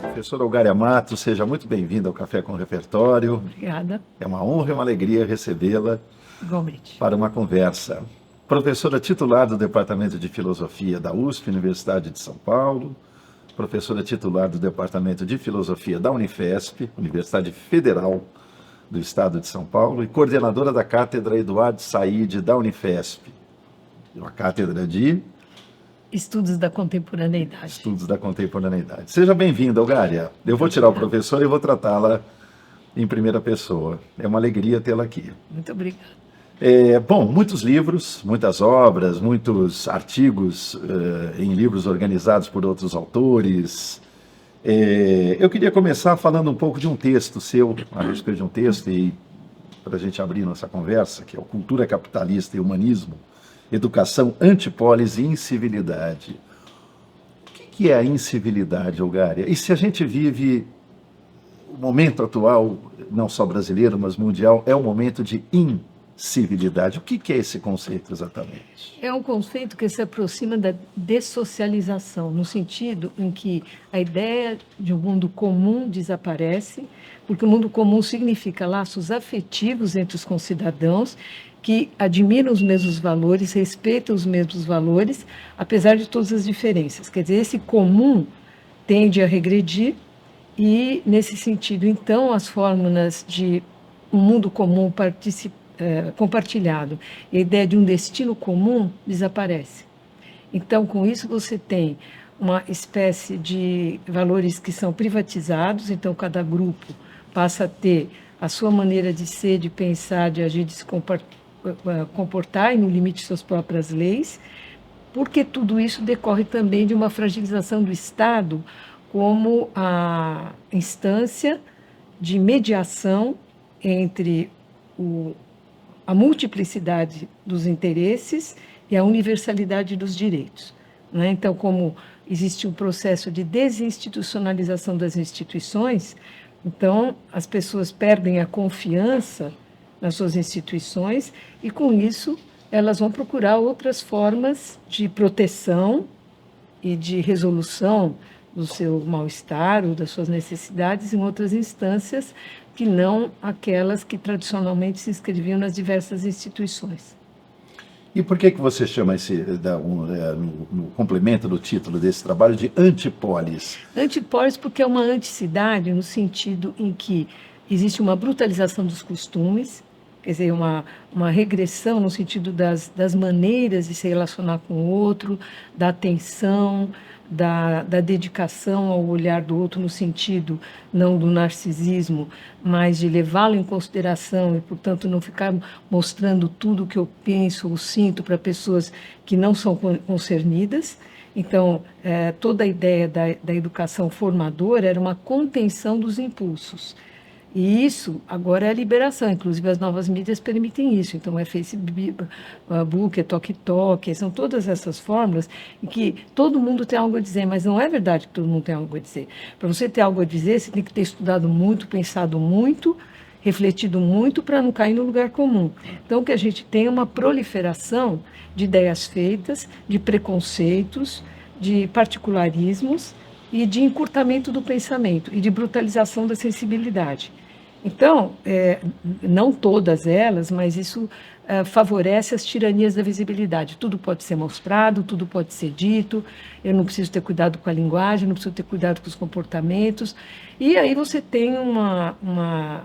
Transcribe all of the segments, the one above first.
Professora Olgária Matos, seja muito bem-vinda ao Café com Repertório. Obrigada. É uma honra e uma alegria recebê-la Igualmente. para uma conversa. Professora titular do Departamento de Filosofia da USP, Universidade de São Paulo, professora titular do Departamento de Filosofia da Unifesp, Universidade Federal do Estado de São Paulo, e coordenadora da Cátedra Eduardo Said da Unifesp, uma cátedra de Estudos da Contemporaneidade. Estudos da Contemporaneidade. Seja bem-vinda, Olgária. Eu vou tirar o professor e vou tratá-la em primeira pessoa. É uma alegria tê-la aqui. Muito obrigada. Bom, muitos livros, muitas obras, muitos artigos em livros organizados por outros autores. Eu queria começar falando um pouco de um texto seu, a respeito de um texto, e para a gente abrir nossa conversa, que é o Cultura Capitalista e Humanismo, Educação, Antipolis e Incivilidade. O que é a incivilidade, Olgária? E se a gente vive o momento atual, não só brasileiro, mas mundial, é um momento de incivilidade. O que é esse conceito exatamente? É um conceito que se aproxima da dessocialização, no sentido em que a ideia de um mundo comum desaparece, porque o mundo comum significa laços afetivos entre os concidadãos que admiram os mesmos valores, respeitam os mesmos valores, apesar de todas as diferenças. Quer dizer, esse comum tende a regredir e, nesse sentido, então, as fórmulas de um mundo comum compartilhado e a ideia de um destino comum desaparece. Então, com isso, você tem uma espécie de valores que são privatizados, então cada grupo passa a ter a sua maneira de ser, de pensar, de agir, de se comportar e no limite de suas próprias leis, porque tudo isso decorre também de uma fragilização do Estado como a instância de mediação entre a multiplicidade dos interesses e a universalidade dos direitos, né? Então, como existe um processo de desinstitucionalização das instituições, então as pessoas perdem a confiança nas suas instituições e, com isso, elas vão procurar outras formas de proteção e de resolução do seu mal-estar ou das suas necessidades em outras instâncias que não aquelas que tradicionalmente se inscreviam nas diversas instituições. E por que você chama no complemento do título desse trabalho, de antipolis? Antipolis porque é uma anticidade no sentido em que existe uma brutalização dos costumes, quer dizer, uma regressão no sentido das maneiras de se relacionar com o outro, da atenção, da dedicação ao olhar do outro, no sentido não do narcisismo, mas de levá-lo em consideração e, portanto, não ficar mostrando tudo o que eu penso ou sinto para pessoas que não são concernidas. Então, toda a ideia da educação formadora era uma contenção dos impulsos. E isso agora é a liberação, inclusive as novas mídias permitem isso. Então é Facebook, é TikTok, são todas essas fórmulas em que todo mundo tem algo a dizer, mas não é verdade que todo mundo tem algo a dizer. Para você ter algo a dizer, você tem que ter estudado muito, pensado muito, refletido muito para não cair no lugar comum. Então o que a gente tem é uma proliferação de ideias feitas, de preconceitos, de particularismos e de encurtamento do pensamento e de brutalização da sensibilidade. Então, não todas elas, mas isso favorece as tiranias da visibilidade. Tudo pode ser mostrado, tudo pode ser dito, eu não preciso ter cuidado com a linguagem, não preciso ter cuidado com os comportamentos. E aí você tem uma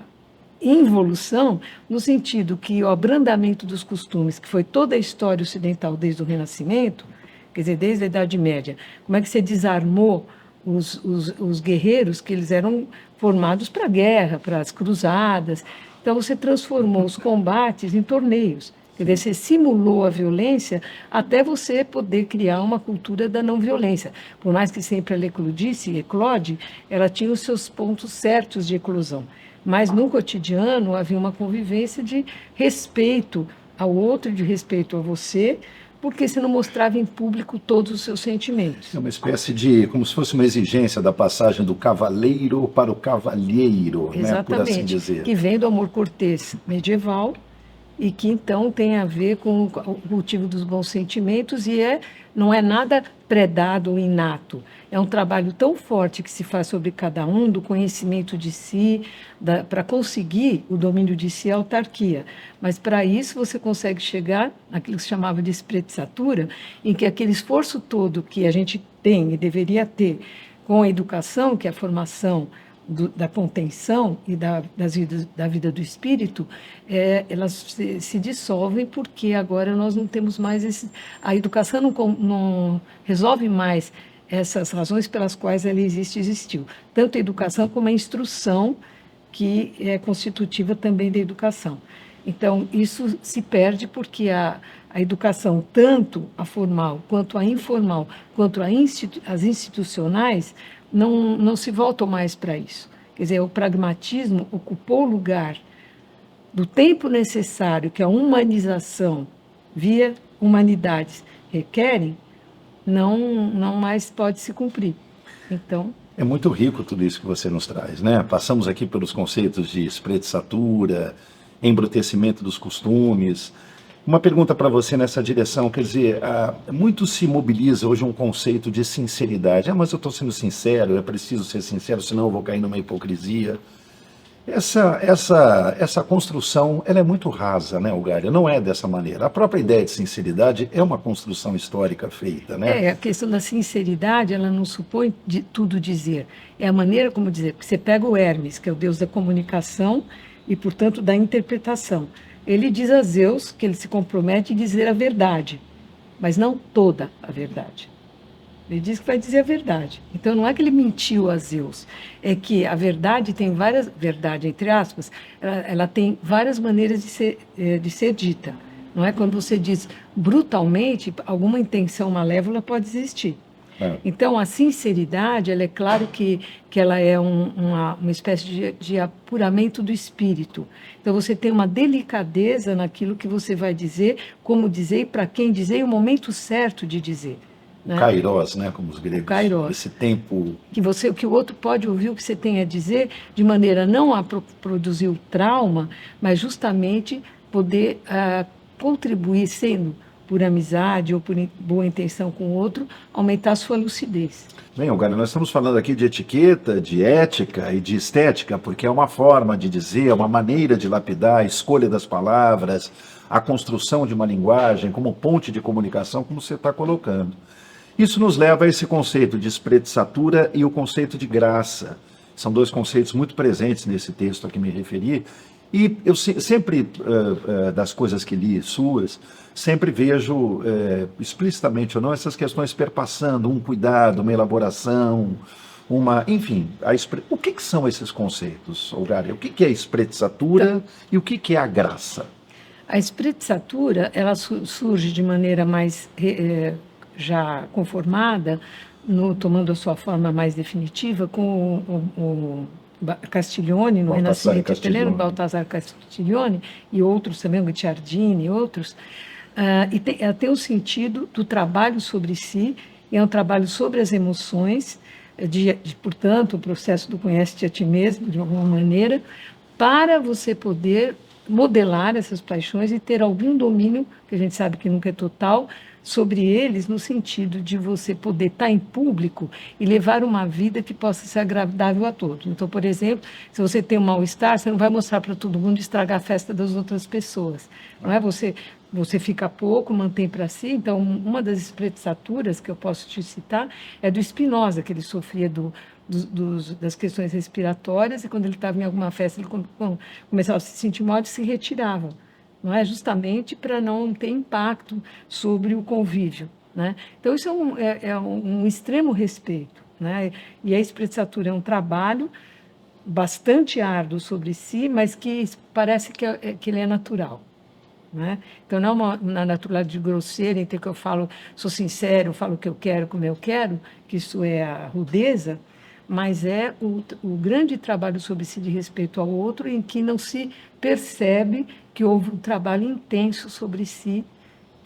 involução no sentido que o abrandamento dos costumes, que foi toda a história ocidental desde o Renascimento, quer dizer, desde a Idade Média, como é que você desarmou os guerreiros, que eles eram formados para a guerra, para as cruzadas. Então, você transformou os combates em torneios. Quer dizer, você simulou a violência até você poder criar uma cultura da não violência. Por mais que sempre ela eclode, ela tinha os seus pontos certos de eclosão. Mas no cotidiano havia uma convivência de respeito ao outro, de respeito a você, porque você não mostrava em público todos os seus sentimentos. É uma espécie de, como se fosse uma exigência da passagem do cavaleiro para o cavalheiro, né, por assim dizer. Que vem do amor cortês medieval e que então tem a ver com o cultivo dos bons sentimentos e não é nada predado ou inato. É um trabalho tão forte que se faz sobre cada um, do conhecimento de si, para conseguir o domínio de si, a autarquia. Mas para isso você consegue chegar naquilo que se chamava de espreitatura, em que aquele esforço todo que a gente tem e deveria ter com a educação, que é a formação da contenção e da vida do espírito, elas se dissolvem porque agora nós não temos mais a educação não resolve mais essas razões pelas quais ela existiu. Tanto a educação como a instrução, que é constitutiva também da educação. Então, isso se perde porque a educação, tanto a formal, quanto a informal, quanto as institucionais, não se voltam mais para isso. Quer dizer, o pragmatismo ocupou o lugar do tempo necessário que a humanização via humanidades requerem, não mais pode se cumprir. Então, é muito rico tudo isso que você nos traz, né? Passamos aqui pelos conceitos de espreitatura, embrutecimento dos costumes. Uma pergunta para você nessa direção, quer dizer, muito se mobiliza hoje um conceito de sinceridade. Mas eu estou sendo sincero, é preciso ser sincero, senão eu vou cair numa hipocrisia. Essa construção, ela é muito rasa, né, Algária? Não é dessa maneira. A própria ideia de sinceridade é uma construção histórica feita, né? a questão da sinceridade, ela não supõe de tudo dizer. É a maneira como dizer. Porque você pega o Hermes, que é o deus da comunicação e, portanto, da interpretação. Ele diz a Zeus que ele se compromete a dizer a verdade, mas não toda a verdade. Ele diz que vai dizer a verdade. Então, não é que ele mentiu a Zeus, é que a verdade tem várias, verdade entre aspas, ela tem várias maneiras de ser dita. Não é quando você diz brutalmente, alguma intenção malévola pode existir. Então, a sinceridade, ela é claro que ela é uma espécie de apuramento do espírito. Então, você tem uma delicadeza naquilo que você vai dizer, como dizer, para quem dizer, e o momento certo de dizer. Né? Kairos, né, como os gregos. Kairos. Esse tempo... Que o outro pode ouvir o que você tem a dizer, de maneira não a produzir o trauma, mas justamente poder contribuir, sendo por amizade ou por boa intenção com o outro, aumentar a sua lucidez. Bem, Algária, nós estamos falando aqui de etiqueta, de ética e de estética, porque é uma forma de dizer, é uma maneira de lapidar a escolha das palavras, a construção de uma linguagem como ponte de comunicação, como você está colocando. Isso nos leva a esse conceito de espreitatura e o conceito de graça. São dois conceitos muito presentes nesse texto a que me referi. E eu sempre, das coisas que li suas, sempre vejo, explicitamente ou não, essas questões perpassando, um cuidado, uma elaboração, enfim, o que são esses conceitos, Algária? O que é espreitatura e o que é a graça? A espreitatura, ela surge de maneira mais já conformada, tomando a sua forma mais definitiva, com o Castiglione, no Renascimento italiano, Baltasar Castiglione, e outros também, o Guicciardini e outros, e tem o sentido do trabalho sobre si, e é um trabalho sobre as emoções, portanto, o processo do conhece-te a ti mesmo, de alguma maneira, para você poder modelar essas paixões e ter algum domínio, que a gente sabe que nunca é total, sobre eles, no sentido de você poder estar em público e levar uma vida que possa ser agradável a todos. Então, por exemplo, se você tem um mal-estar, você não vai mostrar para todo mundo e estragar a festa das outras pessoas. Não é? Você fica pouco, mantém para si. Então, uma das espreitaturas que eu posso te citar é do Spinoza, que ele sofria das questões respiratórias, e quando ele estava em alguma festa, ele começava a se sentir mal e se retirava. Não é? Justamente para não ter impacto sobre o convívio. Né? Então, isso é um extremo respeito. Né? E a espreitatura é um trabalho bastante árduo sobre si, mas que parece que ele é natural. Né? Então, não é uma naturalidade grosseira, entre que eu falo, sou sincero, falo o que eu quero, como eu quero, que isso é a rudeza, mas é o grande trabalho sobre si de respeito ao outro, em que não se percebe que houve um trabalho intenso sobre si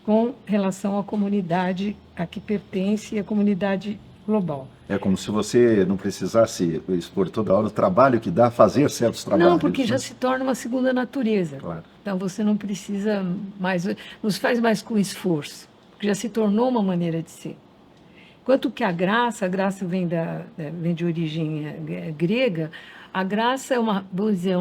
com relação à comunidade a que pertence e à comunidade global. É como se você não precisasse expor toda hora o trabalho que dá fazer certos trabalhos. Não, porque já Né? se torna uma segunda natureza. Claro. Então você não precisa mais, nos faz mais com esforço, porque já se tornou uma maneira de ser. Quanto que a graça vem, vem de origem grega, a graça é uma, vamos dizer,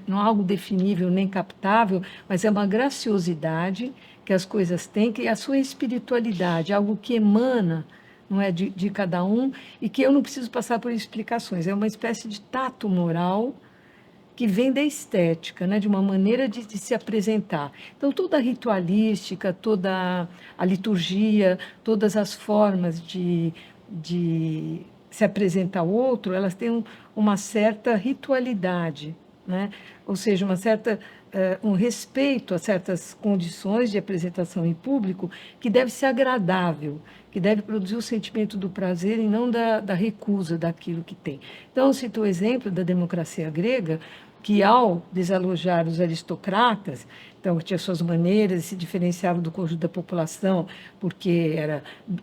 não é algo definível nem captável, mas é uma graciosidade que as coisas têm, que é a sua espiritualidade, algo que emana, não é, de cada um, e que eu não preciso passar por explicações. É uma espécie de tato moral que vem da estética, né, de uma maneira de se apresentar. Então, toda a ritualística, toda a liturgia, todas as formas de se apresentar ao outro, elas têm uma certa ritualidade, né? Ou seja, um respeito a certas condições de apresentação em público que deve ser agradável, que deve produzir o sentimento do prazer e não da recusa daquilo que tem. Então, eu cito o exemplo da democracia grega, que ao desalojar os aristocratas, então tinha suas maneiras, se diferenciava do conjunto da população, porque era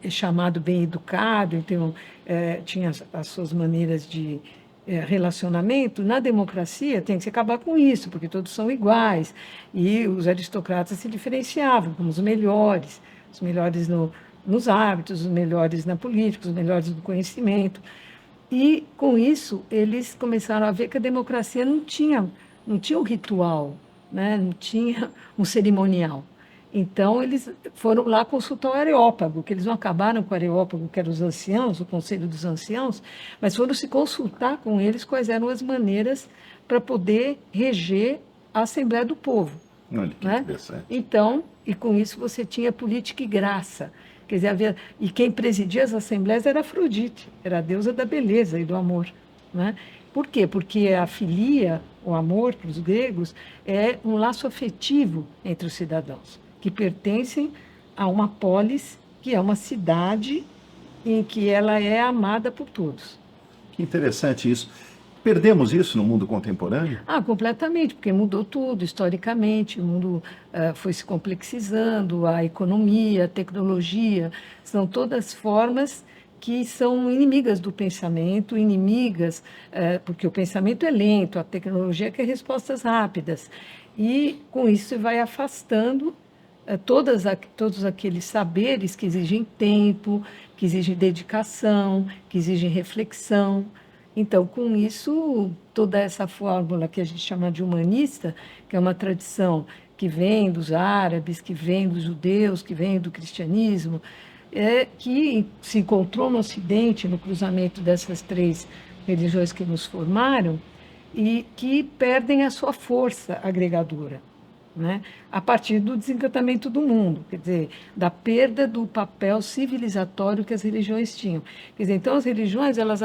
chamado bem educado, então tinha as suas maneiras de relacionamento. Na democracia tem que se acabar com isso, porque todos são iguais, e os aristocratas se diferenciavam como os melhores nos hábitos, os melhores na política, os melhores no conhecimento. E, com isso, eles começaram a ver que a democracia não tinha um ritual, né? Não tinha um cerimonial. Então, eles foram lá consultar o Areópago, que eles não acabaram com o Areópago, que eram os anciãos, o Conselho dos Anciãos, mas foram se consultar com eles quais eram as maneiras para poder reger a Assembleia do Povo. Olha que Né? interessante. Então, e com isso você tinha política e graça. Quer dizer, e quem presidia as assembleias era Afrodite, era a deusa da beleza e do amor. Né? Por quê? Porque a filia, o amor para os gregos, é um laço afetivo entre os cidadãos, que pertencem a uma polis, que é uma cidade em que ela é amada por todos. Que interessante isso. Perdemos isso no mundo contemporâneo? Completamente, porque mudou tudo historicamente, o mundo foi se complexizando, a economia, a tecnologia, são todas formas que são inimigas do pensamento, porque o pensamento é lento, a tecnologia quer respostas rápidas, e com isso vai afastando todos aqueles saberes que exigem tempo, que exigem dedicação, que exigem reflexão. Então, com isso, toda essa fórmula que a gente chama de humanista, que é uma tradição que vem dos árabes, que vem dos judeus, que vem do cristianismo, que se encontrou no Ocidente, no cruzamento dessas três religiões que nos formaram, e que perdem a sua força agregadora. Né? A partir do desencantamento do mundo, quer dizer, da perda do papel civilizatório que as religiões tinham. Quer dizer, então, as religiões elas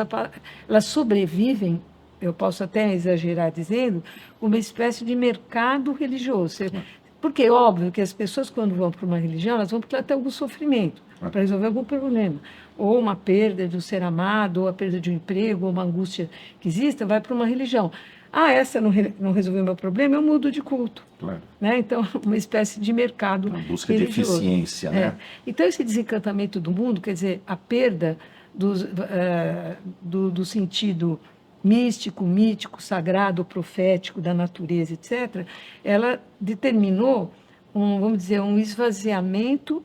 sobrevivem, eu posso até exagerar dizendo, uma espécie de mercado religioso. Porque é óbvio que as pessoas, quando vão para uma religião, elas vão porque ela tem algum sofrimento, para resolver algum problema. Ou uma perda de um ser amado, ou a perda de um emprego, ou uma angústia que exista, vai para uma religião. Essa não resolveu o meu problema, eu mudo de culto. Claro. Né? Então, uma espécie de mercado Uma busca religioso. de eficiência, né? Então, esse desencantamento do mundo, quer dizer, a perda do sentido místico, mítico, sagrado, profético da natureza, etc., ela determinou, vamos dizer, um esvaziamento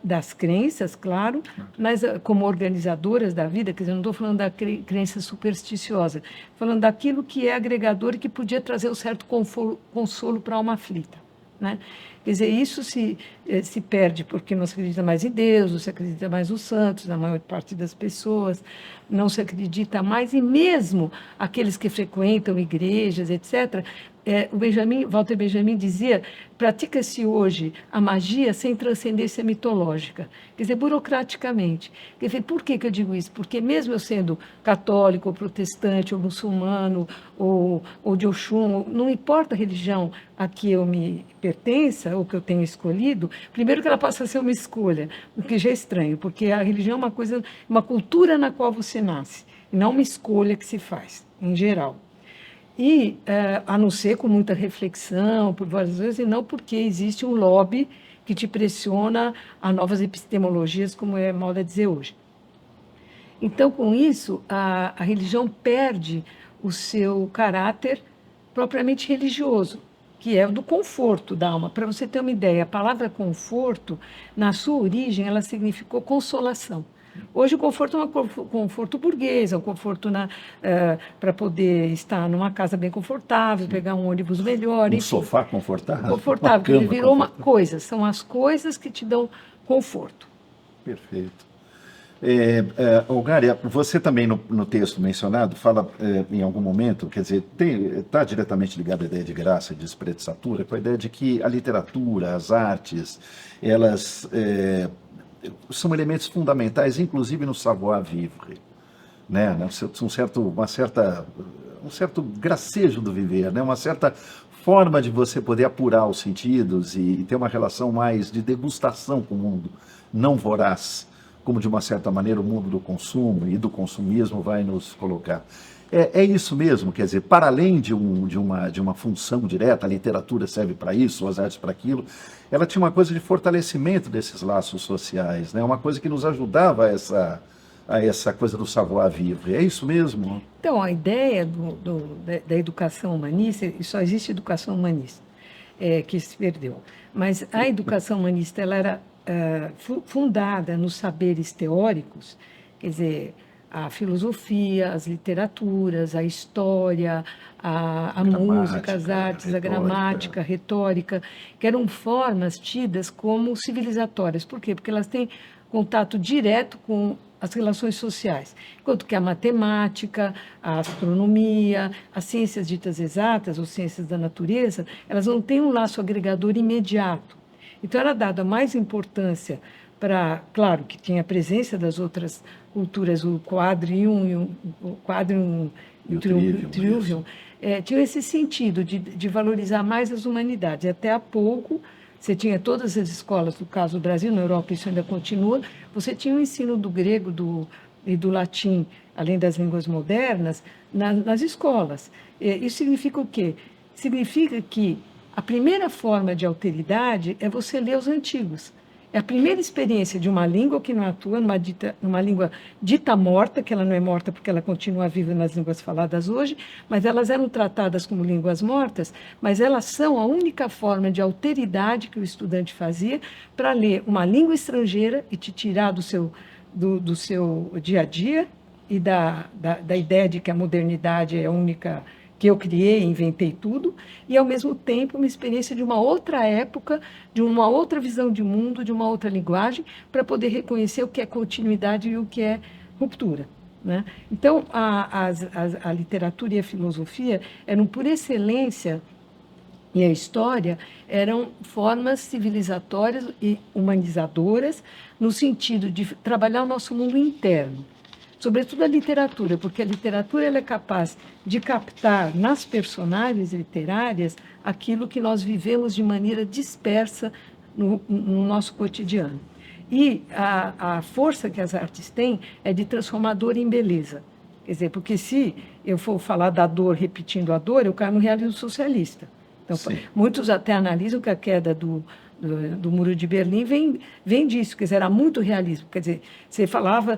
das crenças, claro, mas como organizadoras da vida, quer dizer, não estou falando da crença supersticiosa, falando daquilo que é agregador e que podia trazer um certo consolo para a alma aflita. Né? Quer dizer, isso se perde porque não se acredita mais em Deus, não se acredita mais nos santos, na maior parte das pessoas, não se acredita mais, e mesmo aqueles que frequentam igrejas, etc., Walter Benjamin dizia, pratica-se hoje a magia sem transcendência mitológica, quer dizer, burocraticamente. Quer dizer, por que eu digo isso? Porque mesmo eu sendo católico, ou protestante, ou muçulmano, ou de Oxum, não importa a religião a que eu me pertença, ou que eu tenho escolhido, primeiro que ela passa a ser uma escolha, o que já é estranho, porque a religião é uma coisa, uma cultura na qual você nasce, e não uma escolha que se faz, em geral. E, a não ser com muita reflexão, por várias vezes, e não porque existe um lobby que te pressiona a novas epistemologias, como é moda dizer hoje. Então, com isso, a religião perde o seu caráter propriamente religioso, que é o do conforto da alma. Para você ter uma ideia, a palavra conforto, na sua origem, ela significou consolação. Hoje o conforto é um conforto burguês, é um conforto para poder estar numa casa bem confortável, pegar um ônibus melhor, Um enfim. sofá confortável, uma Confortável, ele cama virou uma confortável. coisa, são as coisas que te dão conforto. Perfeito. Gária, você também no texto mencionado fala em algum momento, quer dizer, está diretamente ligado à ideia de graça e de espreitatura, com a ideia de que a literatura, as artes, elas são elementos fundamentais, inclusive no savoir-vivre, né? Um certo gracejo do viver, né? Uma certa forma de você poder apurar os sentidos e ter uma relação mais de degustação com o mundo, não voraz, como de uma certa maneira o mundo do consumo e do consumismo vai nos colocar. É isso mesmo, quer dizer, para além de uma função direta, a literatura serve para isso, as artes para aquilo, ela tinha uma coisa de fortalecimento desses laços sociais, né? Uma coisa que nos ajudava a essa coisa do savoir-vivre. É isso mesmo? Então, a ideia da educação humanista, e só existe educação humanista, que se perdeu. Mas a educação humanista ela era fundada nos saberes teóricos, quer dizer, a filosofia, as literaturas, a história, a música, as artes, a gramática, a retórica, que eram formas tidas como civilizatórias. Por quê? Porque elas têm contato direto com as relações sociais, enquanto que a matemática, a astronomia, as ciências ditas exatas, ou ciências da natureza, elas não têm um laço agregador imediato. Então, era dada mais importância para, claro, que tinha a presença das outras culturas, o quadrium e o trivium, tinha esse sentido de valorizar mais as humanidades. E até há pouco, você tinha todas as escolas, no caso do Brasil, na Europa isso ainda continua, você tinha o ensino do grego e do latim, além das línguas modernas, nas escolas. Isso significa o quê? Significa que a primeira forma de alteridade é você ler os antigos. É a primeira experiência de uma língua que não atua, numa língua dita morta, que ela não é morta porque ela continua viva nas línguas faladas hoje, mas elas eram tratadas como línguas mortas, mas elas são a única forma de alteridade que o estudante fazia para ler uma língua estrangeira e te tirar do seu dia a dia e da ideia de que a modernidade é a única que eu criei, inventei tudo, e ao mesmo tempo uma experiência de uma outra época, de uma outra visão de mundo, de uma outra linguagem, para poder reconhecer o que é continuidade e o que é ruptura. Né? Então, a literatura e a filosofia eram, por excelência, e a história eram formas civilizatórias e humanizadoras, no sentido de trabalhar o nosso mundo interno. Sobretudo a literatura, porque a literatura ela é capaz de captar nas personagens literárias aquilo que nós vivemos de maneira dispersa no nosso cotidiano. E a força que as artes têm é de transformar a dor em beleza. Quer dizer, porque se eu for falar da dor repetindo a dor, eu caio no realismo socialista. Então, muitos até analisam que a queda do Muro de Berlim vem disso, quer dizer, era muito realismo. Quer dizer, você falava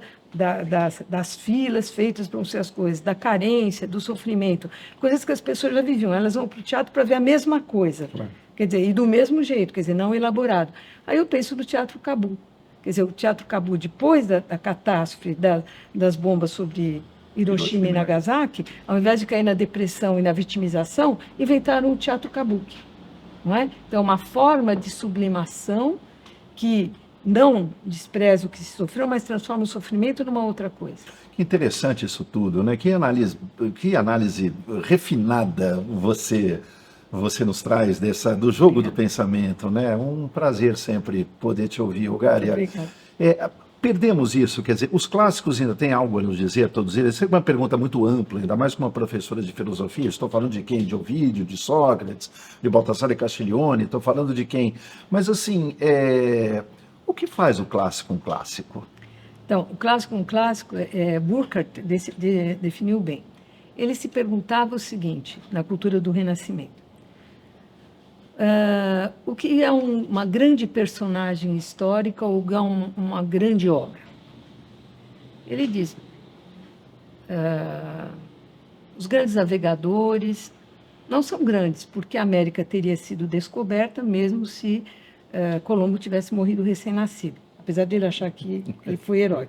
das filas feitas para as coisas, da carência, do sofrimento, coisas que as pessoas já viviam. Elas vão para o teatro para ver a mesma coisa, quer dizer, e do mesmo jeito, quer dizer, não elaborado. Aí eu penso no Teatro Cabu. Quer dizer, o Teatro Cabu, depois da catástrofe das bombas sobre Hiroshima e Nagasaki, ao invés de cair na depressão e na vitimização, inventaram o Teatro Kabuki. Não é? Então, uma forma de sublimação que não despreza o que se sofreu, mas transforma o sofrimento numa outra coisa. Que interessante isso tudo, né? Que análise refinada você nos traz do jogo do pensamento, né? Um prazer sempre poder te ouvir, Gária. Obrigada. Perdemos isso, quer dizer, os clássicos ainda têm algo a nos dizer, todos eles. Essa é uma pergunta muito ampla, ainda mais com uma professora de filosofia. Estou falando de quem? De Ovídio, de Sócrates, de Baltasar e Castiglione, estou falando de quem? Mas, assim, o que faz o clássico um clássico? Então, o clássico um clássico, Burckhardt definiu bem. Ele se perguntava o seguinte, na cultura do Renascimento. O que é uma grande personagem histórica ou uma grande obra? Ele diz, os grandes navegadores. Não são grandes, porque a América teria sido descoberta mesmo se Colombo tivesse morrido recém-nascido, apesar de ele achar que ele foi herói.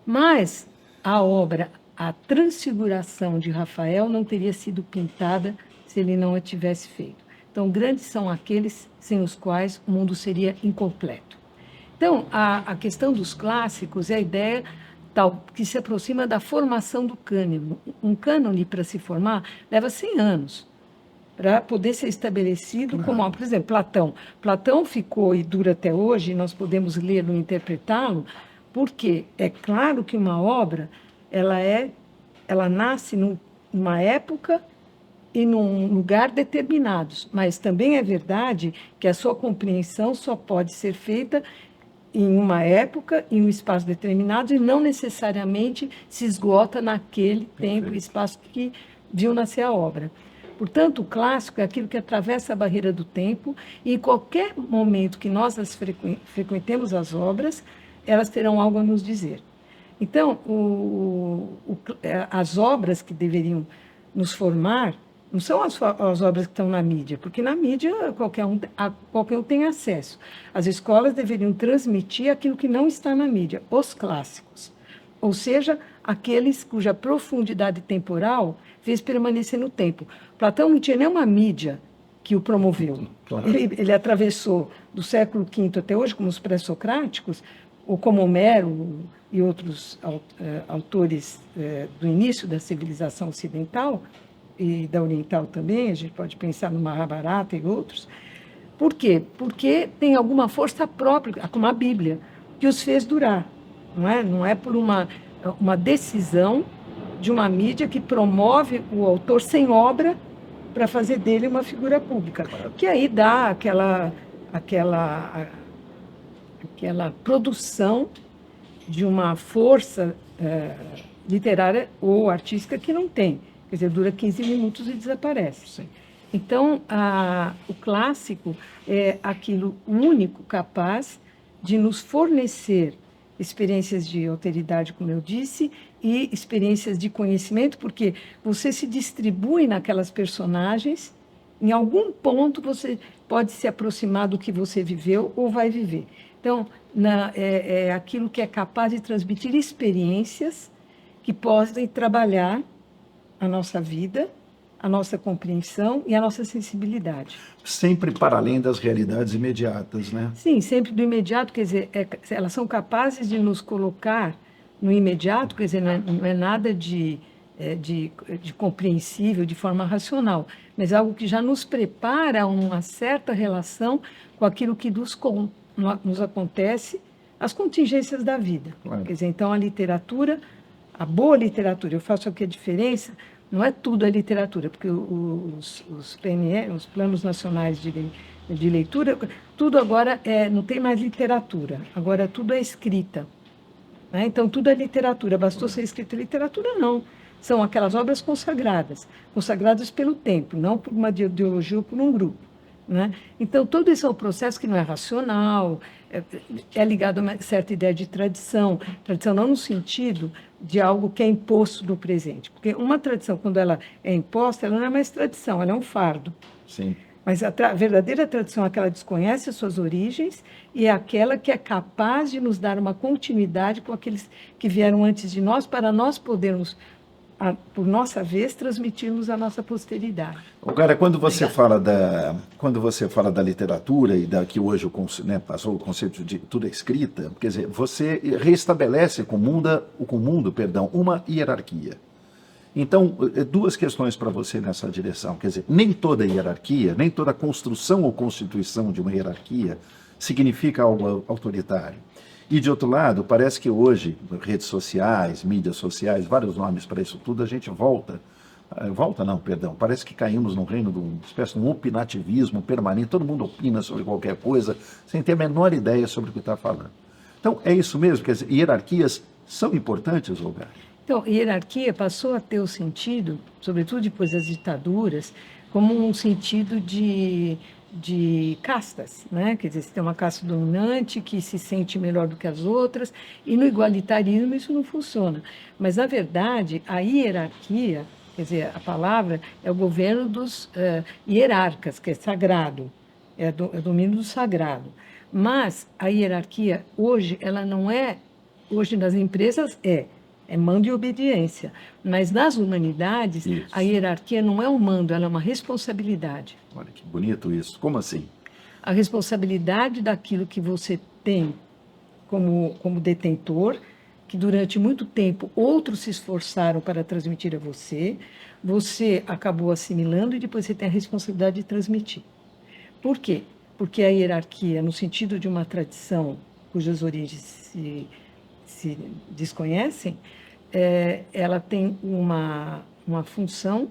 Mas a obra, a Transfiguração de Rafael, não teria sido pintada se ele não a tivesse feito. Então, grandes são aqueles sem os quais o mundo seria incompleto. Então, a questão dos clássicos é a ideia tal que se aproxima da formação do cânone. Um cânone, para se formar, leva 100 anos para poder ser estabelecido como, por exemplo, Platão. Platão ficou e dura até hoje, nós podemos lê-lo e interpretá-lo, porque é claro que uma obra, ela nasce numa época e num lugar determinados, mas também é verdade que a sua compreensão só pode ser feita em uma época, em um espaço determinado, e não necessariamente se esgota naquele tempo e espaço que viu nascer a obra. Portanto, o clássico é aquilo que atravessa a barreira do tempo, e em qualquer momento que nós frequentemos as obras, elas terão algo a nos dizer. Então, as obras que deveriam nos formar não são as obras que estão na mídia, porque na mídia qualquer um tem acesso. As escolas deveriam transmitir aquilo que não está na mídia, os clássicos. Ou seja, aqueles cuja profundidade temporal fez permanecer no tempo. Platão não tinha nenhuma mídia que o promoveu. Claro. Ele atravessou do século V até hoje, como os pré-socráticos, ou como Homero e outros autores do início da civilização ocidental, e da oriental também, a gente pode pensar no Mahabharata e outros. Por quê? Porque tem alguma força própria, como a Bíblia, que os fez durar. Não é por uma decisão de uma mídia que promove o autor sem obra para fazer dele uma figura pública, que aí dá aquela produção de uma força literária ou artística que não tem. Quer dizer, dura 15 minutos e desaparece. Sim. Então, o clássico é aquilo único capaz de nos fornecer experiências de alteridade, como eu disse, e experiências de conhecimento, porque você se distribui naquelas personagens, em algum ponto você pode se aproximar do que você viveu ou vai viver. Então, é aquilo que é capaz de transmitir experiências que podem trabalhar a nossa vida, a nossa compreensão e a nossa sensibilidade. Sempre para além das realidades imediatas, né? Sim, sempre do imediato, quer dizer, elas são capazes de nos colocar no imediato, quer dizer, não é nada de compreensível de forma racional, mas algo que já nos prepara a uma certa relação com aquilo que nos acontece, as contingências da vida. Claro. Quer dizer, então a literatura, a boa literatura, eu faço aqui a diferença, não é tudo a literatura, porque os PNE, os Planos Nacionais de Leitura, tudo agora não tem mais literatura, agora tudo é escrita. Né? Então, tudo é literatura, bastou ser escrita. Literatura não, são aquelas obras consagradas pelo tempo, não por uma ideologia ou por um grupo. Né? Então, todo esse é um processo que não é racional, é ligado a uma certa ideia de tradição não no sentido de algo que é imposto no presente, porque uma tradição, quando ela é imposta, ela não é mais tradição, ela é um fardo. Sim. Mas a verdadeira tradição é aquela que desconhece as suas origens e é aquela que é capaz de nos dar uma continuidade com aqueles que vieram antes de nós, para nós podermos, por nossa vez, transmitirmos à nossa posteridade. Agora, quando você fala da literatura e da que hoje passou o conceito de tudo é escrita, quer dizer, você reestabelece com o mundo, uma hierarquia. Então, duas questões para você nessa direção. Quer dizer, nem toda hierarquia, nem toda construção ou constituição de uma hierarquia significa algo autoritário. E, de outro lado, parece que hoje, redes sociais, mídias sociais, vários nomes para isso tudo, a gente parece que caímos no reino de uma espécie de um opinativismo permanente, todo mundo opina sobre qualquer coisa, sem ter a menor ideia sobre o que está falando. Então, é isso mesmo, quer dizer, hierarquias são importantes, Olga? Então, hierarquia passou a ter o sentido, sobretudo depois das ditaduras, como um sentido de de castas, né? Quer dizer, você tem uma casta dominante que se sente melhor do que as outras, e no igualitarismo isso não funciona. Mas, na verdade, a hierarquia, quer dizer, a palavra é o governo dos hierarcas, que é sagrado, é o domínio do sagrado. Mas a hierarquia, hoje, ela não é, hoje nas empresas é mando e obediência. Mas nas humanidades, Isso. a hierarquia não é um mando, ela é uma responsabilidade. Olha que bonito isso. Como assim? A responsabilidade daquilo que você tem como detentor, que durante muito tempo outros se esforçaram para transmitir a você, você acabou assimilando e depois você tem a responsabilidade de transmitir. Por quê? Porque a hierarquia, no sentido de uma tradição cujas origens se desconhecem, ela tem uma função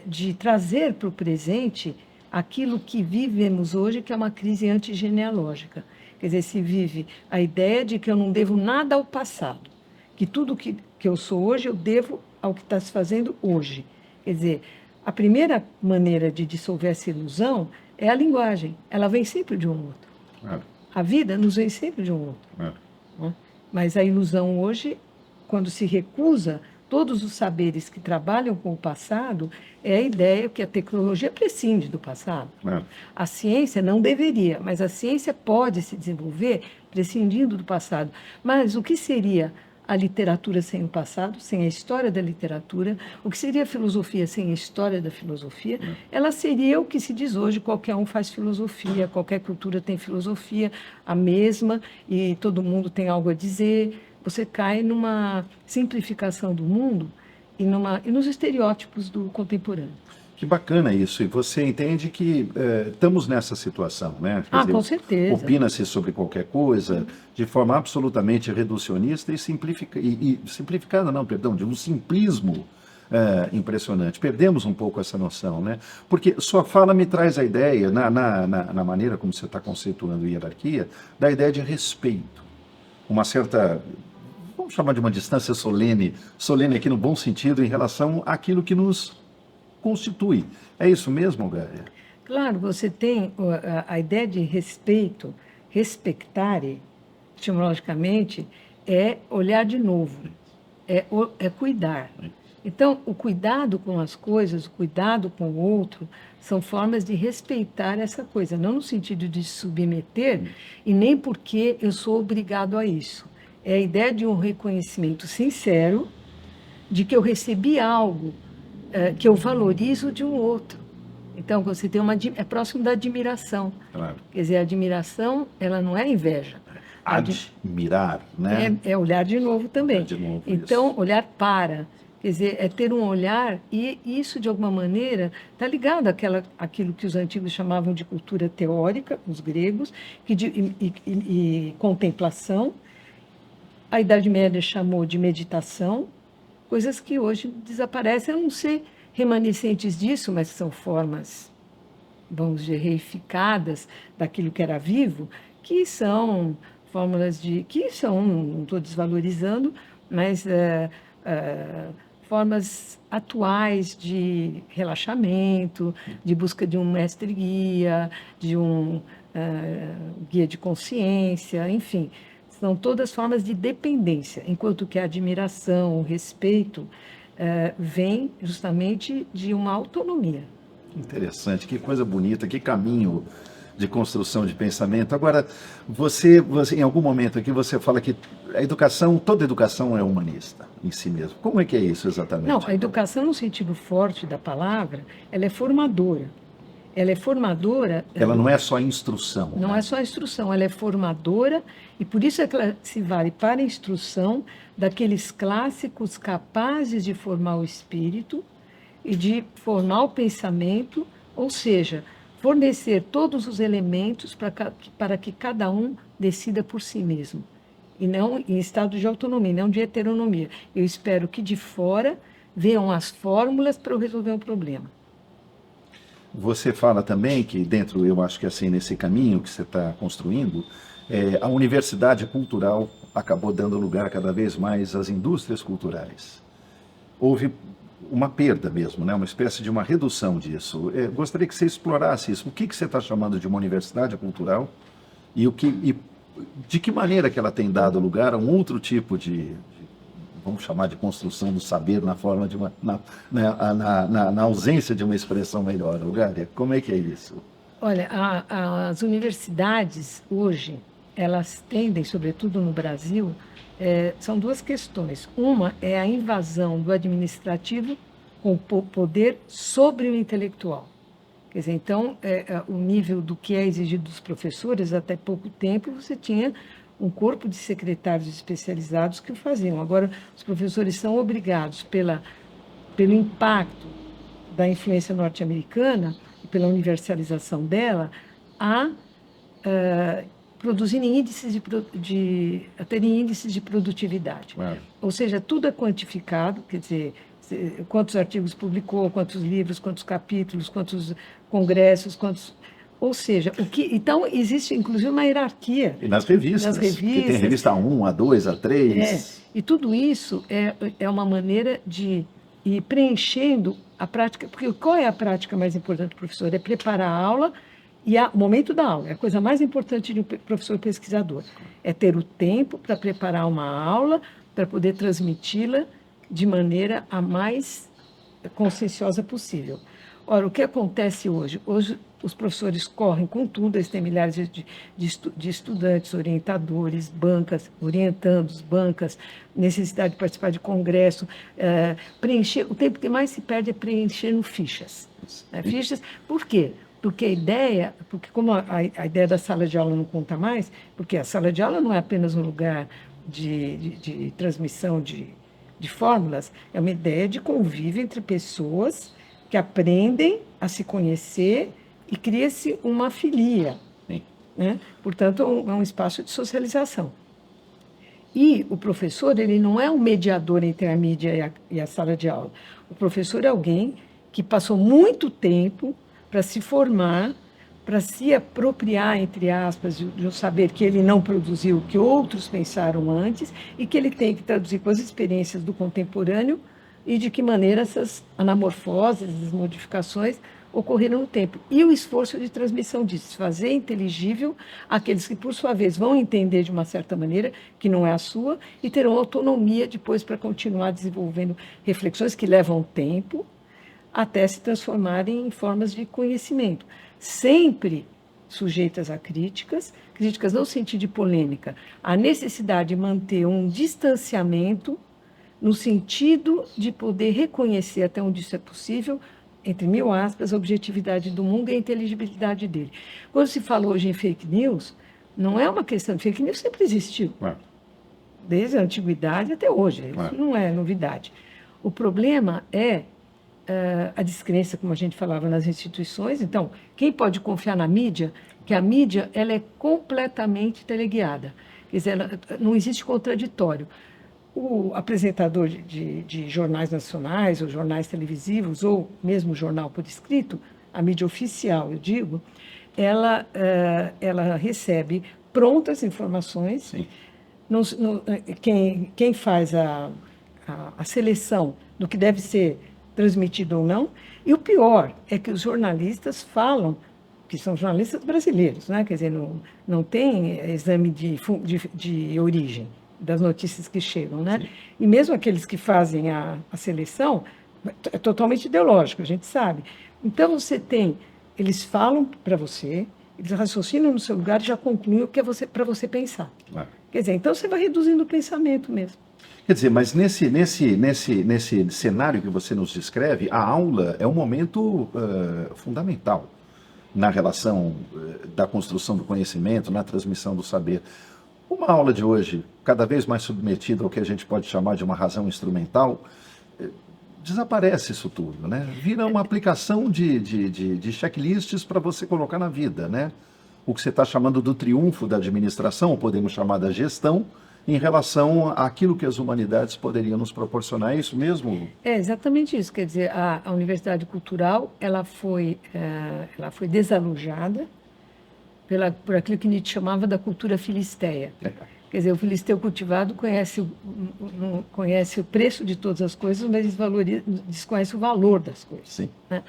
de trazer para o presente aquilo que vivemos hoje, que é uma crise antigenealógica. Quer dizer, se vive a ideia de que eu não devo nada ao passado, que tudo que eu sou hoje eu devo ao que está se fazendo hoje. Quer dizer, a primeira maneira de dissolver essa ilusão é a linguagem. Ela vem sempre de um outro. A vida nos vem sempre de um outro. Né? Mas a ilusão hoje, quando se recusa todos os saberes que trabalham com o passado, é a ideia que a tecnologia prescinde do passado. A ciência não deveria, mas a ciência pode se desenvolver prescindindo do passado. Mas o que seria a literatura sem o passado, sem a história da literatura? O que seria a filosofia sem a história da filosofia? Ela seria o que se diz hoje: qualquer um faz filosofia, qualquer cultura tem filosofia, a mesma, e todo mundo tem algo a dizer. Você cai numa simplificação do mundo e nos estereótipos do contemporâneo. Que bacana isso. E você entende que estamos nessa situação, né? Quer dizer, com certeza. Opina-se sobre qualquer coisa de forma absolutamente reducionista e simplificada, não, perdão, de um simplismo impressionante. Perdemos um pouco essa noção, né? Porque sua fala me traz a ideia, na maneira como você está conceituando hierarquia, da ideia de respeito. Uma certa, vamos chamar de uma distância solene aqui no bom sentido, em relação àquilo que nos constitui. É isso mesmo, Gária? Claro, você tem a ideia de respeito, respectare, etimologicamente, é olhar de novo, é cuidar. Então, o cuidado com as coisas, o cuidado com o outro, são formas de respeitar essa coisa, não no sentido de submeter, e nem porque eu sou obrigado a isso. É a ideia de um reconhecimento sincero de que eu recebi algo que eu valorizo de um outro. Então, você tem é próximo da admiração. Claro. Quer dizer, a admiração, ela não é inveja. Admirar, né? É olhar de novo também. Olhar de novo, então, isso. olhar para. Quer dizer, é ter um olhar, e isso, de alguma maneira, está ligado àquilo que os antigos chamavam de cultura teórica, os gregos, e contemplação. A Idade Média chamou de meditação, coisas que hoje desaparecem, a não ser remanescentes disso, mas são formas, vamos dizer, reificadas daquilo que era vivo, que são fórmulas não estou desvalorizando, mas formas atuais de relaxamento, de busca de um mestre-guia, de um guia de consciência, enfim. São todas formas de dependência, enquanto que a admiração, o respeito, vem justamente de uma autonomia. Interessante, que coisa bonita, que caminho de construção de pensamento. Agora, você em algum momento aqui, você fala que toda educação é humanista em si mesmo. Como é que é isso exatamente? Não, a educação, no sentido forte da palavra, ela é formadora. Ela é formadora... Ela não é só instrução. Não, né? É só instrução, ela é formadora, e por isso é que ela se vale para a instrução daqueles clássicos capazes de formar o espírito e de formar o pensamento, ou seja, fornecer todos os elementos para que cada um decida por si mesmo, e não em estado de autonomia, não de heteronomia. Eu espero que de fora venham as fórmulas para eu resolver um problema. Você fala também que dentro, eu acho que assim, nesse caminho que você está construindo, a universidade cultural acabou dando lugar cada vez mais às indústrias culturais. Houve uma perda mesmo, né? Uma espécie de uma redução disso. Gostaria que você explorasse isso. O que você está chamando de uma universidade cultural e de que maneira que ela tem dado lugar a um outro tipo vamos chamar de construção do saber na forma de na ausência de uma expressão melhor, Gália? Como é que é isso? Olha, as universidades hoje, elas tendem, sobretudo no Brasil, são duas questões. Uma é a invasão do administrativo com o poder sobre o intelectual. Quer dizer, então, o nível do que é exigido dos professores, até pouco tempo, você tinha um corpo de secretários especializados que o faziam. Agora, os professores são obrigados, pelo impacto da influência norte-americana e pela universalização dela, a produzirem a terem índices de produtividade. Claro. Ou seja, tudo é quantificado, quer dizer, quantos artigos publicou, quantos livros, quantos capítulos, quantos congressos, Ou seja, então existe inclusive uma hierarquia. E nas revistas. Que tem revista A1, A2, A3. E tudo isso é uma maneira de ir preenchendo a prática, porque qual é a prática mais importante do professor? É preparar a aula e o momento da aula. É a coisa mais importante de um professor pesquisador. É ter o tempo para preparar uma aula, para poder transmiti-la de maneira a mais conscienciosa possível. Ora, o que acontece hoje? Hoje os professores correm com tudo, eles têm milhares de estudantes, orientadores, bancas, orientandos, bancas, necessidade de participar de congresso, preencher, o tempo que mais se perde é preenchendo fichas. Fichas, por quê? Porque como a ideia da sala de aula não conta mais, porque a sala de aula não é apenas um lugar de transmissão de fórmulas, é uma ideia de convívio entre pessoas que aprendem a se conhecer e cria-se uma filia. Sim. Né? Portanto, é um espaço de socialização. E o professor, ele não é um mediador entre a mídia e a sala de aula. O professor é alguém que passou muito tempo para se formar, para se apropriar, entre aspas, de um saber que ele não produziu, que outros pensaram antes, e que ele tem que traduzir com as experiências do contemporâneo e de que maneira essas anamorfoses, essas modificações ocorreram no tempo. E o esforço de transmissão disso, fazer inteligível aqueles que, por sua vez, vão entender de uma certa maneira, que não é a sua, e terão autonomia depois para continuar desenvolvendo reflexões que levam tempo até se transformarem em formas de conhecimento. Sempre sujeitas a críticas no sentido de polêmica, a necessidade de manter um distanciamento no sentido de poder reconhecer até onde isso é possível, entre mil aspas, a objetividade do mundo e a inteligibilidade dele. Quando se fala hoje em fake news, não é uma questão de fake news, sempre existiu, desde a antiguidade até hoje, isso não é novidade. O problema é a descrença, como a gente falava, nas instituições. Então, quem pode confiar na mídia? Que a mídia ela é completamente teleguiada, quer dizer, não existe contraditório. O apresentador de jornais nacionais, ou jornais televisivos, ou mesmo jornal por escrito, a mídia oficial, eu digo, ela recebe prontas informações. Sim. Quem faz a seleção do que deve ser transmitido ou não, e o pior é que os jornalistas falam, que são jornalistas brasileiros, né? Quer dizer, não tem exame de origem das notícias que chegam, né? Sim. E mesmo aqueles que fazem a seleção, é totalmente ideológico, a gente sabe. Então, eles falam para você, eles raciocinam no seu lugar e já concluem o que é para você pensar. Quer dizer, então você vai reduzindo o pensamento mesmo. Quer dizer, mas nesse cenário que você nos descreve, a aula é um momento fundamental na relação da construção do conhecimento, na transmissão do saber. Uma aula de hoje, cada vez mais submetida ao que a gente pode chamar de uma razão instrumental, desaparece isso tudo, né? Vira uma aplicação de checklists para você colocar na vida, né? O que você está chamando do triunfo da administração, podemos chamar da gestão, em relação àquilo que as humanidades poderiam nos proporcionar. É isso mesmo? É exatamente isso. Quer dizer, a Universidade Cultural ela foi desalojada por aquilo que Nietzsche chamava da cultura filisteia. Quer dizer, o filisteu cultivado não conhece o preço de todas as coisas, mas desconhece o valor das coisas. Sim. Né?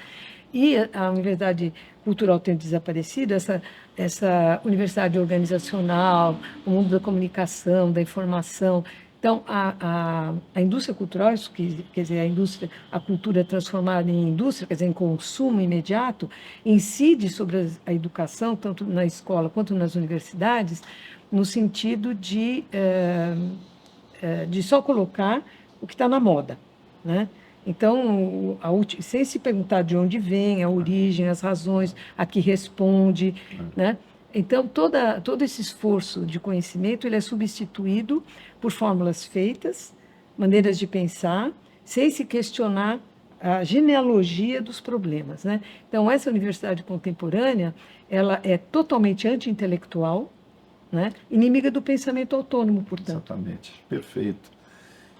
E a universidade cultural tendo desaparecido, essa universidade organizacional, o mundo da comunicação, da informação. Então, a indústria cultural, isso quer dizer, a cultura transformada em indústria, quer dizer, em consumo imediato, incide sobre a educação, tanto na escola quanto nas universidades, no sentido de só colocar o que está na moda, né? Então, sem se perguntar de onde vem, a origem, as razões, a que responde, né? Então, todo esse esforço de conhecimento ele é substituído por fórmulas feitas, maneiras de pensar, sem se questionar a genealogia dos problemas, né? Então, essa universidade contemporânea, ela é totalmente anti-intelectual, né? Inimiga do pensamento autônomo, portanto. Exatamente, perfeito.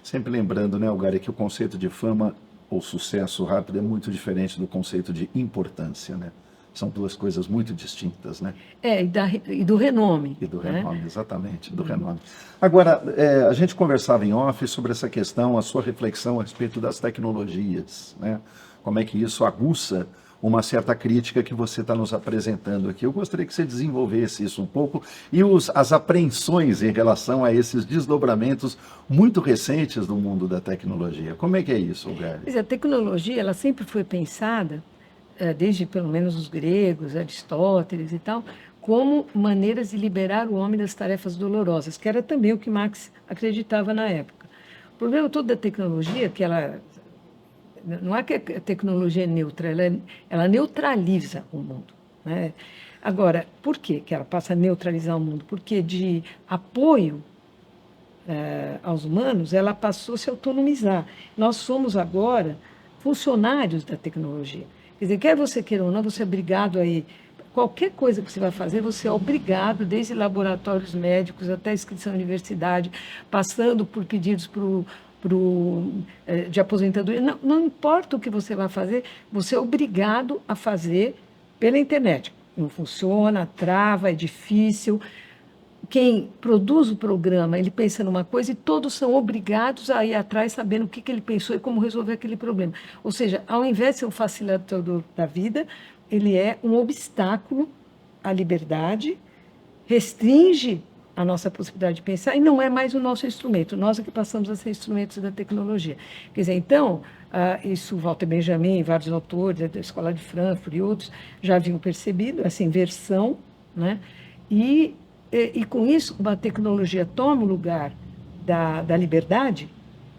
Sempre lembrando, né, Algara, que o conceito de fama ou sucesso rápido é muito diferente do conceito de importância, né? São duas coisas muito distintas, né? E do renome. E do né? renome, exatamente, do renome. Agora, a gente conversava em off sobre essa questão, a sua reflexão a respeito das tecnologias, né? Como é que isso aguça uma certa crítica que você está nos apresentando aqui. Eu gostaria que você desenvolvesse isso um pouco e as apreensões em relação a esses desdobramentos muito recentes do mundo da tecnologia. Como é que é isso, Gali? A tecnologia ela sempre foi pensada, desde pelo menos os gregos, Aristóteles e tal, como maneiras de liberar o homem das tarefas dolorosas, que era também o que Marx acreditava na época. O problema todo da tecnologia é que ela... Não é que a tecnologia é neutra, ela neutraliza o mundo. Né? Agora, por que ela passa a neutralizar o mundo? Porque de apoio aos humanos, ela passou a se autonomizar. Nós somos agora funcionários da tecnologia. Quer dizer, quer você queira ou não, você é obrigado a ir. Qualquer coisa que você vai fazer, você é obrigado, desde laboratórios médicos até inscrição na universidade, passando por pedidos de aposentadoria. Não importa o que você vai fazer, você é obrigado a fazer pela internet. Não funciona, trava, é difícil. Quem produz o programa, ele pensa numa coisa e todos são obrigados a ir atrás sabendo o que ele pensou e como resolver aquele problema. Ou seja, ao invés de ser um facilitador da vida, ele é um obstáculo à liberdade, restringe a nossa possibilidade de pensar e não é mais o nosso instrumento. Nós é que passamos a ser instrumentos da tecnologia. Quer dizer, então, isso Walter Benjamin, vários autores da Escola de Frankfurt e outros já haviam percebido essa inversão, né? E com isso, uma tecnologia toma o lugar da liberdade,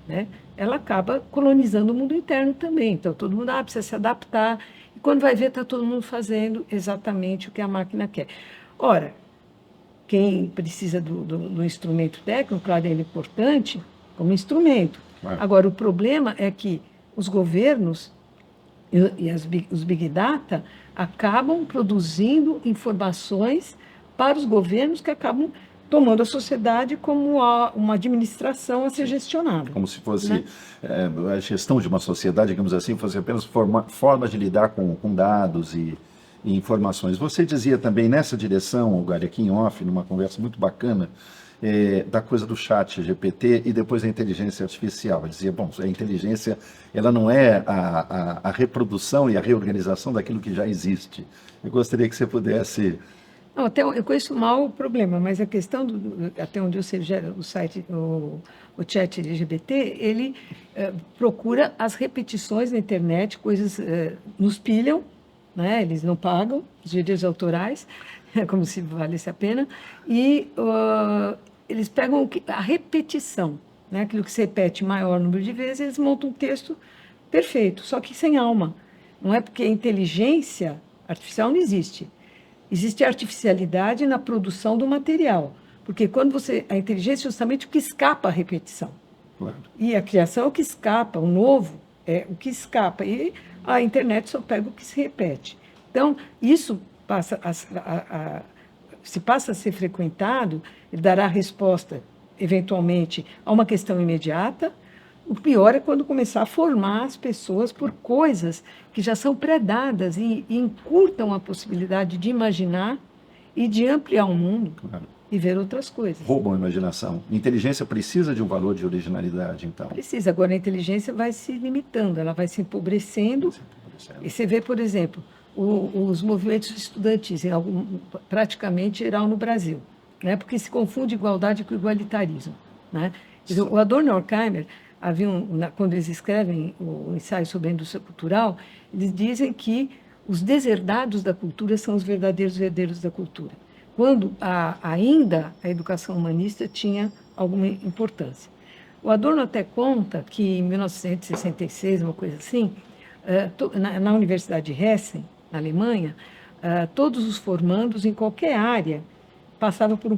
né? Ela acaba colonizando o mundo interno também. Então, todo mundo precisa se adaptar. E quando vai ver, está todo mundo fazendo exatamente o que a máquina quer. Ora, quem precisa do instrumento técnico, claro, ele é importante como instrumento. Agora, o problema é que os governos e os Big Data acabam produzindo informações para os governos que acabam tomando a sociedade como uma administração a ser gestionada. Como se fosse, né? A gestão de uma sociedade, digamos assim, fosse apenas forma de lidar com dados e informações. Você dizia também nessa direção, Gali, aqui em off, numa conversa muito bacana, da coisa do chat GPT e depois a inteligência artificial. Eu dizia, bom, a inteligência ela não é a reprodução e a reorganização daquilo que já existe. Eu gostaria que você pudesse... Não, eu conheço mal o problema, mas a questão, até onde eu sei, o site, o chat LGBT, ele procura as repetições na internet, coisas nos pilham, né? Eles não pagam os direitos autorais, como se valesse a pena, e eles pegam a repetição, né? Aquilo que se repete maior número de vezes, eles montam um texto perfeito, só que sem alma. Não é porque a inteligência artificial não existe. Existe artificialidade na produção do material, porque quando a inteligência é justamente o que escapa à repetição. Claro. E a criação é o que escapa, o novo é o que escapa, e a internet só pega o que se repete. Então, isso se passa a ser frequentado, ele dará resposta, eventualmente, a uma questão imediata. O pior é quando começar a formar as pessoas por coisas que já são predadas e encurtam a possibilidade de imaginar e de ampliar o mundo Claro. e ver outras coisas. Roubam a imaginação. Inteligência precisa de um valor de originalidade, então. Precisa. Agora, a inteligência vai se limitando, ela vai se empobrecendo. E você vê, por exemplo, os movimentos estudantis, praticamente geral no Brasil, né? Porque se confunde igualdade com igualitarismo, né? Quer dizer, o Adorno e Horkheimer, quando eles escrevem o ensaio sobre a indústria cultural, eles dizem que os deserdados da cultura são os verdadeiros herdeiros da cultura, quando ainda a educação humanista tinha alguma importância. O Adorno até conta que em 1966, uma coisa assim, na Universidade de Hessen, na Alemanha, todos os formandos em qualquer área passavam por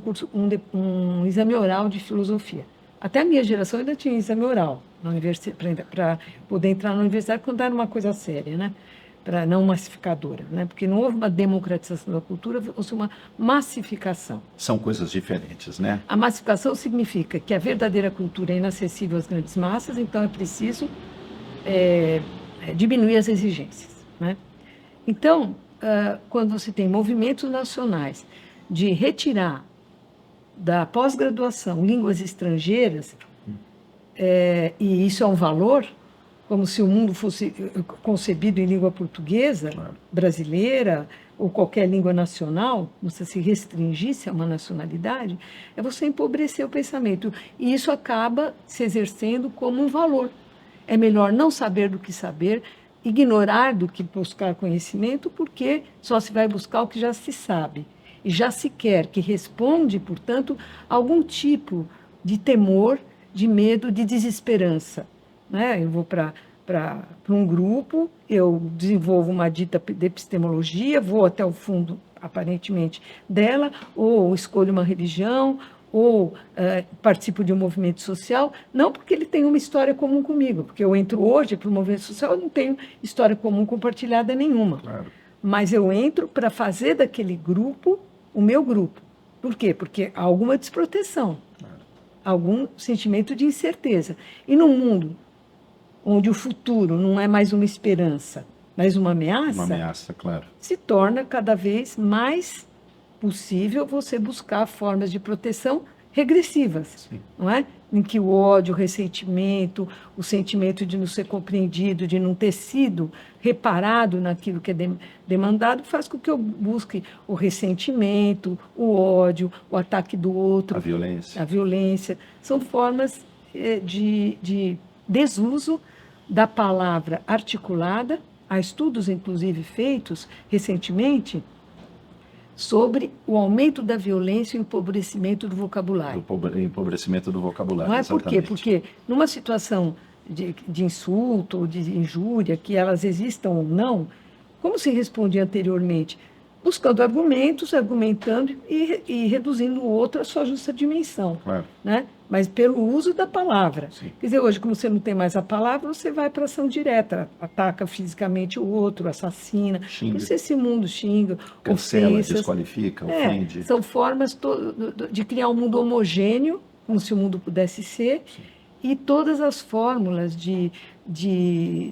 um exame oral de filosofia. Até a minha geração ainda tinha exame oral para poder entrar na universidade quando era uma coisa séria, né? Para não massificadora, né? Porque não houve uma democratização da cultura, houve uma massificação. São coisas diferentes, né? A massificação significa que a verdadeira cultura é inacessível às grandes massas, então é preciso diminuir as exigências, né? Então, quando você tem movimentos nacionais de retirar da pós-graduação línguas estrangeiras, e isso é um valor, como se o mundo fosse concebido em língua portuguesa, Claro. brasileira, ou qualquer língua nacional, você se restringisse a uma nacionalidade, é você empobrecer o pensamento. E isso acaba se exercendo como um valor. É melhor não saber do que saber, ignorar do que buscar conhecimento, porque só se vai buscar o que já se sabe. E já se quer que responde, portanto, a algum tipo de temor, de medo, de desesperança, né? Eu vou para um grupo, eu desenvolvo uma dita de epistemologia, vou até o fundo, aparentemente, dela, ou escolho uma religião, ou participo de um movimento social, não porque ele tem uma história comum comigo, porque eu entro hoje para o movimento social, eu não tenho história comum compartilhada nenhuma. Claro. Mas eu entro para fazer daquele grupo o meu grupo. Por quê? Porque há alguma desproteção, algum sentimento de incerteza. E num mundo onde o futuro não é mais uma esperança, mas uma ameaça, claro. se torna cada vez mais possível você buscar formas de proteção regressivas, Sim. não é? Em que o ódio, o ressentimento, o sentimento de não ser compreendido, de não ter sido reparado naquilo que é demandado, faz com que eu busque o ressentimento, o ódio, o ataque do outro, A violência. a violência. São formas de desuso da palavra articulada. Há estudos, inclusive, feitos recentemente sobre o aumento da violência e o empobrecimento do vocabulário. O empobrecimento do vocabulário. Não é por quê? Exatamente. Porque numa situação de insulto ou de injúria, que elas existam ou não, como se respondia anteriormente? Buscando argumentos, argumentando e reduzindo o outro à sua justa dimensão. Claro. Né? Mas pelo uso da palavra. Sim. Quer dizer, hoje, como você não tem mais a palavra, você vai para a ação direta, ataca fisicamente o outro, assassina. Xinga. Por isso esse mundo xinga, Cancela, ofensas. desqualifica, ofende. São formas de criar um mundo homogêneo, como se o mundo pudesse ser, Sim. E todas as fórmulas de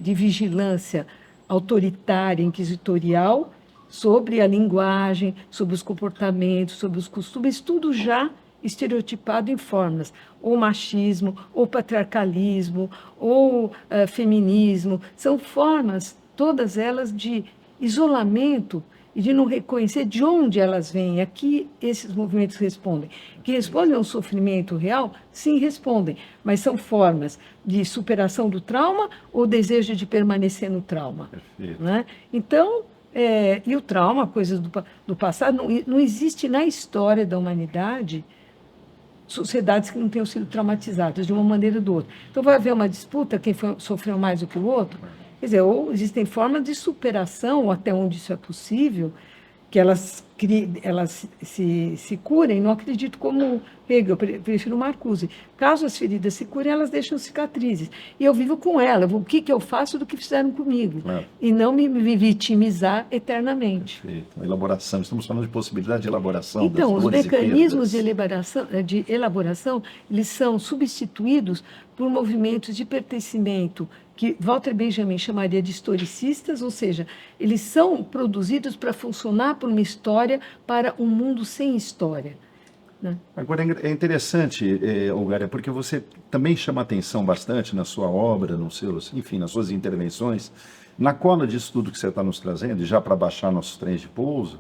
vigilância autoritária, inquisitorial, sobre a linguagem, sobre os comportamentos, sobre os costumes, tudo já estereotipado em fórmulas, ou machismo, ou patriarcalismo, ou feminismo. São formas, todas elas, de isolamento e de não reconhecer de onde elas vêm. Aqui esses movimentos respondem. Que respondem ao sofrimento real? Sim, respondem, mas são formas de superação do trauma ou desejo de permanecer no trauma. Perfeito. Né? Então, e o trauma, coisas do passado, não existe na história da humanidade sociedades que não tenham sido traumatizadas de uma maneira ou de outra. Então vai haver uma disputa, quem sofreu mais do que o outro? Quer dizer, ou existem formas de superação, até onde isso é possível, que elas se curem. Não acredito como Hegel, eu prefiro Marcuse. Caso as feridas se curem, elas deixam cicatrizes. E eu vivo com ela. O que eu faço do que fizeram comigo? Claro. E não me vitimizar eternamente. Perfeito. Elaboração. Estamos falando de possibilidade de elaboração. Então, das os dores e mecanismos perdas. de elaboração, eles são substituídos por movimentos de pertencimento que Walter Benjamin chamaria de historicistas, ou seja, eles são produzidos para funcionar por uma história história para um mundo sem história, né? Agora, é interessante, Olgária, porque você também chama atenção bastante na sua obra, nos seus, enfim, nas suas intervenções, na cola disso tudo que você está nos trazendo, e já para baixar nossos trens de pouso,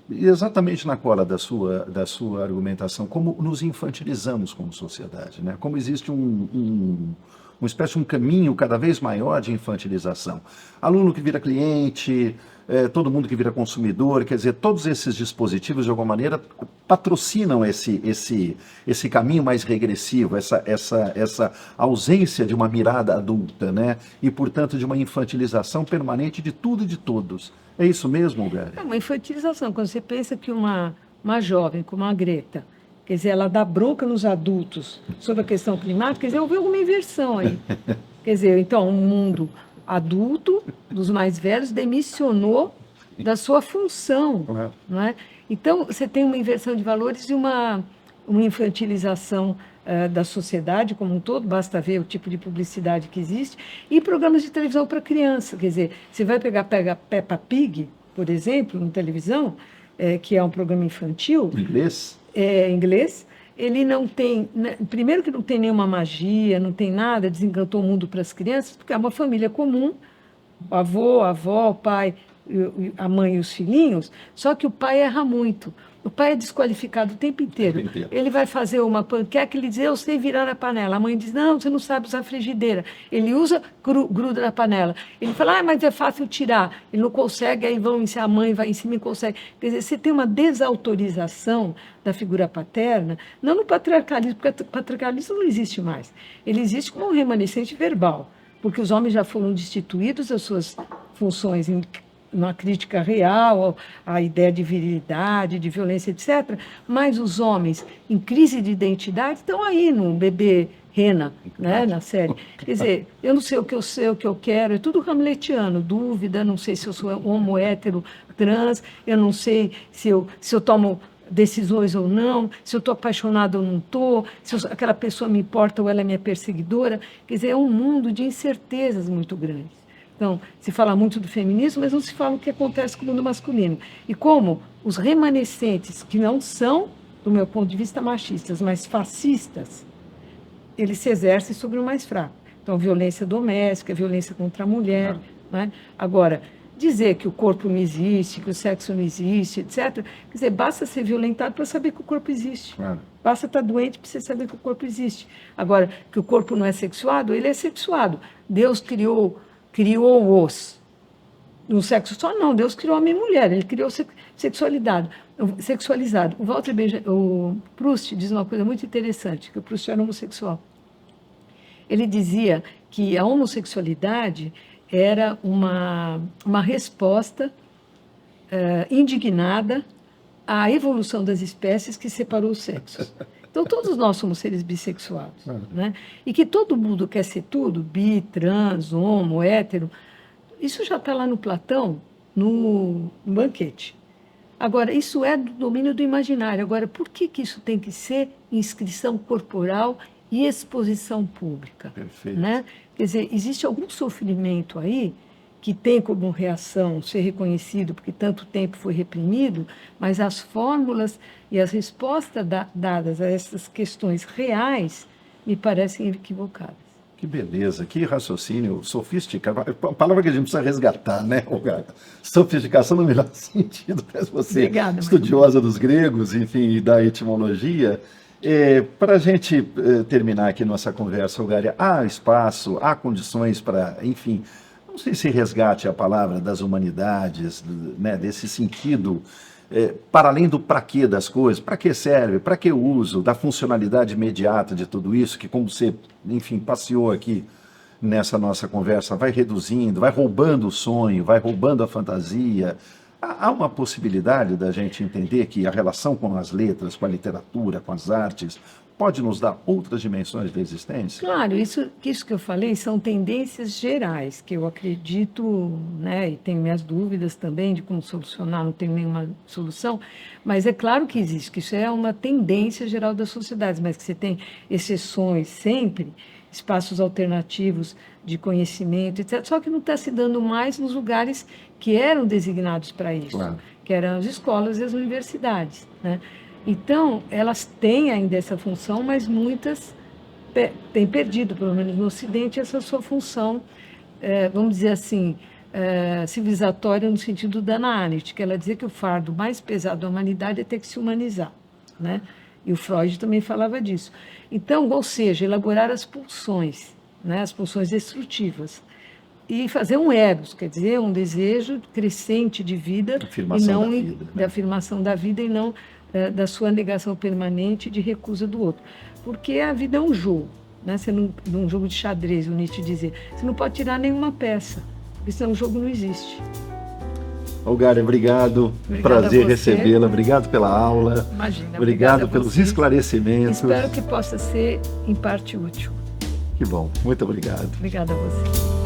exatamente na cola da sua argumentação, como nos infantilizamos como sociedade, né? Como existe uma espécie de um caminho cada vez maior de infantilização. Aluno que vira cliente, todo mundo que vira consumidor, quer dizer, todos esses dispositivos, de alguma maneira, patrocinam esse caminho mais regressivo, essa ausência de uma mirada adulta, né? E, portanto, de uma infantilização permanente de tudo e de todos. É isso mesmo, Olgária? É uma infantilização. Quando você pensa que uma jovem como a Greta, quer dizer, ela dá bronca nos adultos sobre a questão climática, quer dizer, houve alguma inversão aí. Quer dizer, então, um mundo adulto, dos mais velhos, demissionou da sua função, não é? Então, você tem uma inversão de valores e uma infantilização da sociedade como um todo, basta ver o tipo de publicidade que existe, e programas de televisão para criança. Quer dizer, você vai pega Peppa Pig, por exemplo, na televisão, que é um programa infantil. Inglês? Inglês. Ele não tem, né, primeiro que não tem nenhuma magia, não tem nada, desencantou o mundo para as crianças, porque é uma família comum, o avô, a avó, o pai, a mãe e os filhinhos, só que o pai erra muito. O pai é desqualificado o tempo inteiro. Ele vai fazer uma panqueca e ele diz, eu sei virar a panela. A mãe diz, não, você não sabe usar frigideira. Ele usa, gruda na panela. Ele fala, mas é fácil tirar. Ele não consegue, aí a mãe vai em cima e consegue. Quer dizer, você tem uma desautorização da figura paterna, não no patriarcalismo, porque o patriarcalismo não existe mais. Ele existe como um remanescente verbal, porque os homens já foram destituídos das suas funções uma crítica real à ideia de virilidade, de violência, etc. Mas os homens, em crise de identidade, estão aí no Bebê Rena, né, na série. Quer dizer, eu não sei o que eu sei, o que eu quero, é tudo hamletiano, dúvida, não sei se eu sou homo, hétero, trans, eu não sei se eu tomo decisões ou não, se eu estou apaixonado ou não estou, se aquela pessoa me importa ou ela é minha perseguidora. Quer dizer, é um mundo de incertezas muito grandes. Então, se fala muito do feminismo, mas não se fala o que acontece com o mundo masculino. E como os remanescentes, que não são, do meu ponto de vista, machistas, mas fascistas, eles se exercem sobre o mais fraco. Então, violência doméstica, violência contra a mulher. Né? Agora, dizer que o corpo não existe, que o sexo não existe, etc., quer dizer, basta ser violentado para saber que o corpo existe. Basta estar doente para você saber que o corpo existe. Agora, que o corpo não é sexuado, ele é sexuado. Deus criou-os no sexo só, não. Deus criou homem e mulher, ele criou sexualizado. O Proust diz uma coisa muito interessante, que o Proust era homossexual. Ele dizia que a homossexualidade era uma resposta indignada à evolução das espécies que separou os sexos. Então, todos nós somos seres bissexuados, né? E que todo mundo quer ser tudo, bi, trans, homo, hétero, isso já está lá no Platão, no Banquete. Agora, isso é do domínio do imaginário. Agora, por que isso tem que ser inscrição corporal e exposição pública? Perfeito. Né? Quer dizer, existe algum sofrimento aí que tem como reação ser reconhecido porque tanto tempo foi reprimido, mas as fórmulas e as respostas dadas a essas questões reais me parecem equivocadas. Que beleza, que raciocínio sofisticado. A palavra que a gente precisa resgatar, né, Olgária? Sofisticação no melhor sentido, para você, Obrigada, estudiosa dos gregos, enfim, e da etimologia. Para a gente terminar aqui nossa conversa, Olgária, há espaço, há condições para, enfim, não sei se resgate a palavra das humanidades, né, desse sentido, para além do para quê das coisas, para que serve, para que uso, da funcionalidade imediata de tudo isso, que como você, enfim, passeou aqui nessa nossa conversa, vai reduzindo, vai roubando o sonho, vai roubando a fantasia. Há uma possibilidade da gente entender que a relação com as letras, com a literatura, com as artes, pode nos dar outras dimensões da existência? Claro, isso que eu falei são tendências gerais, que eu acredito, né, e tenho minhas dúvidas também de como solucionar, não tenho nenhuma solução, mas é claro que existe, que isso é uma tendência geral das sociedades, mas que você tem exceções sempre, espaços alternativos de conhecimento, etc. Só que não está se dando mais nos lugares que eram designados para isso, Claro. que eram as escolas e as universidades, né? Então, elas têm ainda essa função, mas muitas têm perdido, pelo menos no Ocidente, essa sua função, vamos dizer assim, civilizatória no sentido da Hannah Arendt, que ela dizia que o fardo mais pesado da humanidade é ter que se humanizar, né? E o Freud também falava disso. Então, ou seja, elaborar as pulsões, né? As pulsões destrutivas. E fazer um eros, quer dizer, um desejo crescente de vida, Afirmação e não da vida, né? da afirmação da vida e não da sua negação permanente de recusa do outro. Porque a vida é um jogo, né? Você não, num jogo de xadrez, o Nietzsche dizia, você não pode tirar nenhuma peça, porque senão o jogo não existe. Olgária, obrigado. Obrigada Prazer a você. recebê-la. Obrigado pela aula. Imagina. Obrigado obrigada a pelos vocês. esclarecimentos. Espero que possa ser, em parte, útil. Que bom. Muito obrigado. Obrigada a você.